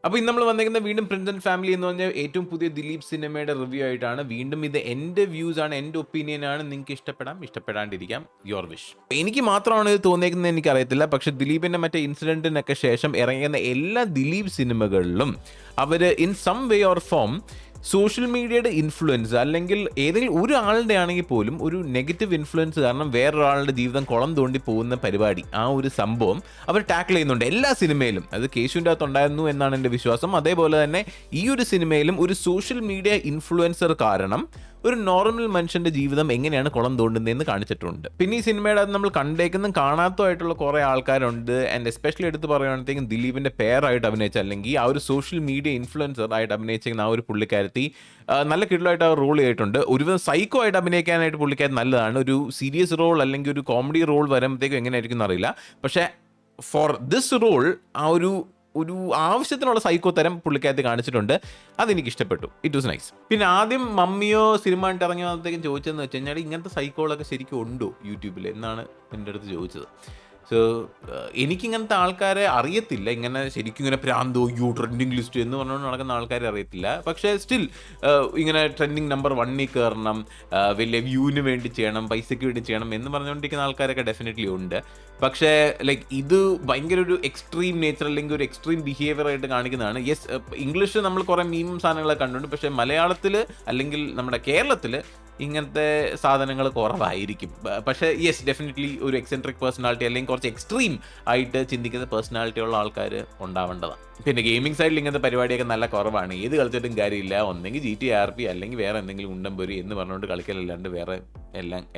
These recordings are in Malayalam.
അപ്പോൾ ഇന്ന് നമ്മൾ വന്നേക്കുന്ന വീണ്ടും പ്രിൻസ് ആൻഡ് ഫാമിലി എന്ന് പറഞ്ഞ ഏറ്റവും പുതിയ ദിലീപ് സിനിമയുടെ റിവ്യൂ ആയിട്ടാണ്. വീണ്ടും ഇത് എൻ്റെ വ്യൂസ് ആണ്, എൻ്റെ ഒപ്പീനിയൻ ആണ്. നിങ്ങൾക്ക് ഇഷ്ടപ്പെടാം, ഇഷ്ടപ്പെടാണ്ടിരിക്കാം, യുവർ വിഷ്. എനിക്ക് മാത്രമാണ് ഇത് തോന്നിയേക്കുന്നത് എനിക്കറിയത്തില്ല. പക്ഷേ ദിലീപിൻ്റെ മറ്റേ ഇൻസിഡൻറ്റിനൊക്കെ ശേഷം ഇറങ്ങിയ എല്ലാ ദിലീപ് സിനിമകളിലും അവർ in some way or form social മീഡിയയുടെ ഇൻഫ്ലുവൻസ് അല്ലെങ്കിൽ ഏതെങ്കിലും ഒരാളുടെ ആണെങ്കിൽ പോലും ഒരു നെഗറ്റീവ് ഇൻഫ്ലുവൻസ് കാരണം വേറൊരാളുടെ ജീവിതം കുളം തോണ്ടി പോകുന്ന പരിപാടി, ആ ഒരു സംഭവം അവർ ടാക്കിൾ ചെയ്യുന്നുണ്ട് എല്ലാ സിനിമയിലും. അത് കേശുവിൻ്റെ അകത്ത് ഉണ്ടായിരുന്നു എന്നാണ് എൻ്റെ വിശ്വാസം. അതേപോലെ തന്നെ ഈ ഒരു സിനിമയിലും ഒരു സോഷ്യൽ മീഡിയ ഇൻഫ്ലുവൻസർ കാരണം ഒരു നോർമൽ മനുഷ്യന്റെ ജീവിതം എങ്ങനെയാണ് കുളം തോണ്ടുന്നതെന്ന് കാണിച്ചിട്ടുണ്ട്. പിന്നെ ഈ സിനിമയുടെ അത് നമ്മൾ കണ്ടേക്കുന്നതും കാണാത്തതായിട്ടുള്ള കുറേ ആൾക്കാരുണ്ട്. ആൻഡ് എസ്പെഷ്യലി എടുത്ത് പറയുകയാണെങ്കിലും ദിലീപിന്റെ പേരായിട്ട് അഭിനയിച്ച അല്ലെങ്കിൽ ആ ഒരു സോഷ്യൽ മീഡിയ ഇൻഫ്ലുവൻസർ ആയിട്ട് അഭിനയിച്ചിരിക്കുന്ന ആ ഒരു പുള്ളിക്കാരത്തി നല്ല കിടലായിട്ട് ആ റോൾ ചെയ്തിട്ടുണ്ട്. ഒരുവിധം സൈക്കോ ആയിട്ട് അഭിനയിക്കാനായിട്ട് പുള്ളിക്കാരൻ നല്ലതാണ്. ഒരു സീരിയസ് റോൾ അല്ലെങ്കിൽ ഒരു കോമഡി റോൾ വരുമ്പോഴത്തേക്കും എങ്ങനെയായിരിക്കും എന്നറിയില്ല. പക്ഷേ ഫോർ ദിസ് റോൾ ആ ഒരു ആവശ്യത്തിനുള്ള സൈക്കോ തരം പുള്ളിക്കകത്ത് കാണിച്ചിട്ടുണ്ട്. അതെനിക്ക് ഇഷ്ടപ്പെട്ടു. It was nice. പിന്നെ ആദ്യം മമ്മിയോ സിനിമ കണ്ടിട്ട് ഇറങ്ങി വന്നത്തേക്കും ചോദിച്ചതെന്ന് വെച്ച് കഴിഞ്ഞാൽ ഇങ്ങനത്തെ സൈക്കോളൊക്കെ ശരിക്കും ഉണ്ടോ യൂട്യൂബിൽ എന്നാണ് എൻ്റെ അടുത്ത് ചോദിച്ചത്. സോ എനിക്കിങ്ങനത്തെ ആൾക്കാരെ അറിയത്തില്ല. ഇങ്ങനെ ശരിക്കും ഇങ്ങനെ പ്രാന്തോ ട്രെൻഡിങ് ലിസ്റ്റ് എന്ന് പറഞ്ഞുകൊണ്ട് നടക്കുന്ന ആൾക്കാരെ അറിയത്തില്ല. പക്ഷേ സ്റ്റിൽ ഇങ്ങനെ ട്രെൻഡിങ് നമ്പർ 1 കയറണം, വലിയ വ്യൂവിന് വേണ്ടി ചെയ്യണം, പൈസയ്ക്ക് വേണ്ടി ചെയ്യണം എന്ന് പറഞ്ഞുകൊണ്ടിരിക്കുന്ന ആൾക്കാരൊക്കെ ഡെഫിനറ്റ്ലി ഉണ്ട്. പക്ഷേ ലൈക്ക് ഇത് ഭയങ്കര ഒരു എക്സ്ട്രീം നേച്ചർ അല്ലെങ്കിൽ ഒരു എക്സ്ട്രീം ബിഹേവിയർ ആയിട്ട് കാണിക്കുന്നതാണ്. യെസ്, ഇംഗ്ലീഷ് നമ്മൾ കുറേ മീം സാധനങ്ങളൊക്കെ കണ്ടിട്ടുണ്ട്. പക്ഷേ മലയാളത്തിൽ അല്ലെങ്കിൽ നമ്മുടെ കേരളത്തിൽ ഇങ്ങനത്തെ സാധനങ്ങൾ കുറവായിരിക്കും. പക്ഷേ യെസ്, ഡെഫിനറ്റ്ലി ഒരു എക്സെൻട്രിക് പേഴ്സണാലിറ്റി അല്ലെങ്കിൽ കുറച്ച് എക്സ്ട്രീം ആയിട്ട് ചിന്തിക്കുന്ന പേഴ്സണാലിറ്റി ഉള്ള ആൾക്കാർ ഉണ്ടാവേണ്ടതാണ്. പിന്നെ ഗെയിമിംഗ് സൈഡിൽ ഇങ്ങനത്തെ പരിപാടിയൊക്കെ നല്ല കുറവാണ്. ഏത് കളിച്ചിട്ടും കാര്യമില്ല. ഒന്നെങ്കിൽ GTA അല്ലെങ്കിൽ വേറെ എന്തെങ്കിലും ഉണ്ടംപൊരി എന്ന് പറഞ്ഞുകൊണ്ട് കളിക്കലല്ലാണ്ട് വേറെ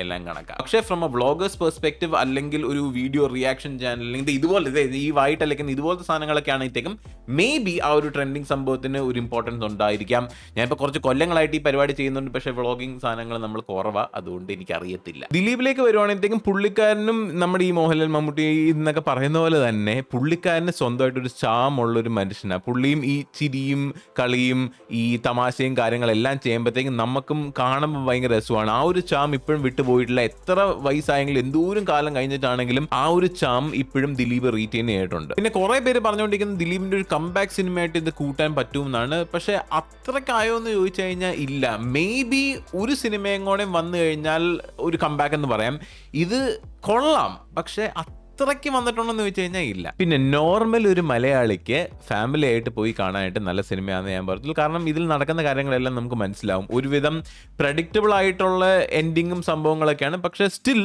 എല്ലാം കണക്കാം. പക്ഷേ ഫ്രം എ വ്ളോഗേഴ്സ് പെർസ്പെക്റ്റീവ് അല്ലെങ്കിൽ ഒരു വീഡിയോ റിയാക്ഷൻ ചാനൽ അല്ലെങ്കിൽ ഇതുപോലെ ഈ വായിട്ട് അല്ലെങ്കിൽ ഇതുപോലത്തെ സാധനങ്ങളൊക്കെ ആണെങ്കിലും മേ ബി ആ ഒരു ട്രെൻഡിങ് സംഭവത്തിന് ഒരു ഇമ്പോർട്ടൻസ് ഉണ്ടായിരിക്കാം. ഞാനിപ്പോൾ കുറച്ച് കൊല്ലങ്ങളായിട്ട് ഈ പരിപാടി ചെയ്യുന്നുണ്ട്. പക്ഷേ വ്ളോഗിങ് സാധനങ്ങൾ നമ്മൾ കുറവാണ്. അതുകൊണ്ട് എനിക്കറിയത്തില്ല. ദിലീപിലേക്ക് വരുവാണെങ്കിലും പുള്ളിക്കാരനും നമ്മുടെ ഈ മോഹൻലാൽ മമ്മൂട്ടി എന്നൊക്കെ പറയുന്ന പോലെ തന്നെ പുള്ളിക്കാരന് സ്വന്തമായിട്ടൊരു ചാമുള്ളൊരു മനുഷ്യനാണ്. പുള്ളിയും ഈ ചിരിയും കളിയും ഈ തമാശയും കാര്യങ്ങളെല്ലാം ചെയ്യുമ്പോഴത്തേക്കും നമുക്കും കാണുമ്പോൾ ഭയങ്കര രസമാണ്. ആ ഒരു ചാം ഇപ്പോഴും വിട്ടുപോയിട്ടില്ല. എത്ര വയസ്സായെങ്കിലും എന്തോരം കാലം കഴിഞ്ഞിട്ടാണെങ്കിലും ആ ഒരു ചാം ഇപ്പോഴും ദിലീപ് റീറ്റെയിൻ ചെയ്തിട്ടുണ്ട്. പിന്നെ കുറെ പേര് പറഞ്ഞുകൊണ്ടിരിക്കുന്നത് ദിലീപിന്റെ ഒരു കംബാക്ക് സിനിമയായിട്ട് ഇത് കൂട്ടാൻ പറ്റുമെന്നാണ്. പക്ഷെ അത്രക്കായോ എന്ന് ചോദിച്ചു കഴിഞ്ഞാൽ ഇല്ല. മേ ബി ഒരു സിനിമയും കൂടെ വന്നു കഴിഞ്ഞാൽ ഒരു കംബാക്ക് എന്ന് പറയാം. ഇത് കൊള്ളാം, പക്ഷെ അത്രയ്ക്ക് വന്നിട്ടുണ്ടെന്ന് ചോദിച്ചു കഴിഞ്ഞാൽ ഇല്ല. പിന്നെ നോർമൽ ഒരു മലയാളിക്ക് ഫാമിലി ആയിട്ട് പോയി കാണാനായിട്ട് നല്ല സിനിമയാണെന്ന് ഞാൻ പറഞ്ഞു. കാരണം ഇതിൽ നടക്കുന്ന കാര്യങ്ങളെല്ലാം നമുക്ക് മനസ്സിലാവും. ഒരുവിധം പ്രഡിക്റ്റബിൾ ആയിട്ടുള്ള എൻഡിങ്ങും സംഭവങ്ങളൊക്കെയാണ്. പക്ഷെ സ്റ്റിൽ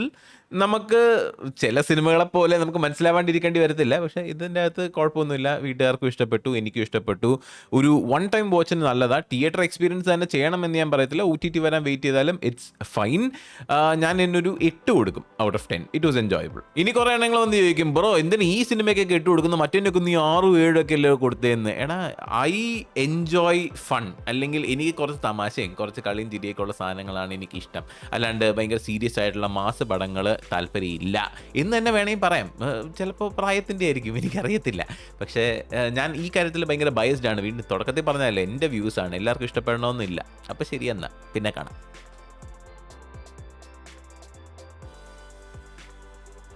നമുക്ക് ചില സിനിമകളെ പോലെ നമുക്ക് മനസ്സിലാവാണ്ടിരിക്കേണ്ടി വരത്തില്ല. പക്ഷേ ഇതിൻ്റെ അകത്ത് കുഴപ്പമൊന്നുമില്ല. വീട്ടുകാർക്കും ഇഷ്ടപ്പെട്ടു, എനിക്കും ഇഷ്ടപ്പെട്ടു. ഒരു വൺ ടൈം വാച്ചിന് നല്ലതാണ്. തിയേറ്റർ എക്സ്പീരിയൻസ് തന്നെ ചെയ്യണമെന്ന് ഞാൻ പറയത്തില്ല. OTT വരാൻ വെയിറ്റ് ചെയ്താലും ഇറ്റ്സ് ഫൈൻ. ഞാൻ എന്നൊരു 8 കൊടുക്കും out of 10. It was enjoyable. ഇനി കുറേ എണ്ണങ്ങൾ വന്ന് ചോദിക്കും, ബ്രോ എന്തിനാ ഈ സിനിമയ്ക്കൊക്കെ 8 കൊടുക്കുന്നു, മറ്റേനൊക്കെ നീ 6, 7 ഒക്കെ അല്ലേ കൊടുത്തതെന്ന്. എടാ, ഐ എൻജോയ് ഫൺ. അല്ലെങ്കിൽ എനിക്ക് കുറച്ച് തമാശയും കുറച്ച് കളിയും ചിരിയൊക്കെ ഉള്ള സാധനങ്ങളാണ് എനിക്കിഷ്ടം. അല്ലാണ്ട് ഭയങ്കര സീരിയസ് ആയിട്ടുള്ള മാസ് പടങ്ങൾ താല്പര്യമില്ല എന്ന് തന്നെ വേണമെങ്കിൽ പറയാം. ചിലപ്പോൾ പ്രായത്തിൻ്റെ ആയിരിക്കും, എനിക്കറിയത്തില്ല. പക്ഷേ ഞാൻ ഈ കാര്യത്തിൽ ഭയങ്കര ബയസ്ഡ് ആണ്. വീണ്ടും തുടക്കത്തിൽ പറഞ്ഞതല്ലേ, എൻ്റെ വ്യൂസാണ്. എല്ലാവർക്കും ഇഷ്ടപ്പെടണമെന്നില്ല. അപ്പോൾ ശരി, എന്നാൽ പിന്നെ കാണാം.